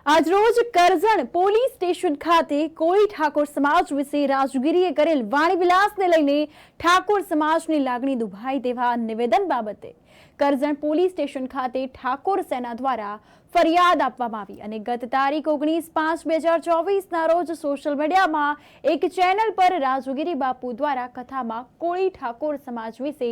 આજરોજ Karjan police station ખાતે કોળી ઠાકોર સમાજ વિશે રાજગીરીએ કરેલ વાણીવિલાસને લઈને ઠાકોર સમાજની લાગણી દુભાઈ દેવા નિવેદન બાબતે કરજણ પોલીસ સ્ટેશન ખાતે ઠાકોર સેના દ્વારા ફરિયાદ આપવામાં આવી અને ગત તારીખ 19/5/2024ના રોજ સોશિયલ મીડિયામાં એક ચેનલ પર રાજગીરી બાપુ દ્વારા કથામાં કોળી ઠાકોર સમાજ વિશે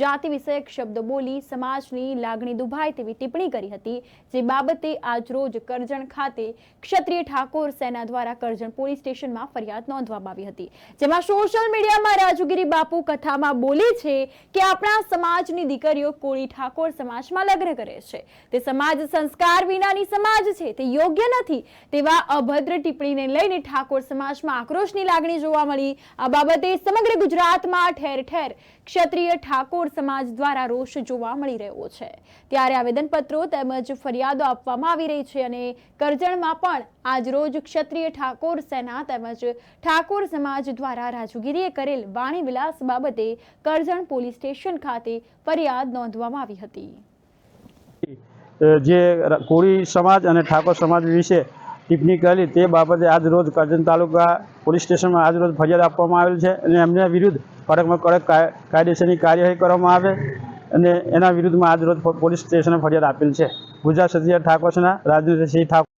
જાતિ વિષયક શબ્દો બોલી સમાજની લાગણી દુભાઈ તેવી ટિપ્પણી કરી હતી, જે બાબતે આજરોજ કરજણ ખાતે ક્ષત્રિય ઠાકોર સેના દ્વારા કરજણ પોલીસ સ્ટેશનમાં ફરિયાદ નોંધવામાં આવી હતી, જેમાં સોશિયલ મીડિયામાં રાજગીરી બાપુ કથામાં બોલે છે કે આપણા સમાજની દીકરીઓ કોળી ઠાકોર સમાજમાં લગ્ન કરે છે, તે સમાજ સંસ્કાર વિનાની સમાજ છે, તે યોગ્ય નથી તેવા અભદ્ર ટિપ્પણીને લઈને ઠાકોર સમાજમાં આક્રોશની લાગણી જોવા મળી। આ બાબતે સમગ્ર ગુજરાતમાં ઠેર ઠેર ક્ષત્રિય ઠાકોર સમાજ દ્વારા રોષ જોવા મળી રહ્યો છે, ત્યારે આવેદનપત્રો તેમજ ફરિયાદો આપવામાં આવી રહી છે અને કરજણમાં પણ આજરોજ ક્ષત્રિય ઠાકોર સેના તેમજ ઠાકોર સમાજ દ્વારા રાજગીરીએ કરેલ વાણીવિલાસ બાબતે કરજણ પોલીસ સ્ટેશન ખાતે ફરિયાદ નોંધવામાં આવી હતી। જે કોળી સમાજ અને ઠાકોર સમાજ વિશે ટિપ્પણી કરેલી તે બાબતે આજ રોજ કરજણ તાલુકા પોલીસ સ્ટેશનમાં આજ રોજ ફરિયાદ આપવામાં આવેલ છે અને એમના વિરુદ્ધ કડકમાં કડક કાયદેસરની કાર્યવાહી કરવામાં આવે અને એના વિરુદ્ધમાં આજ રોજ પોલીસ સ્ટેશને ફરિયાદ આપેલ છે। ગુજરાત ક્ષત્રિય ઠાકોર સેના રાજેન્દ્રસિંહ ઠાકોર।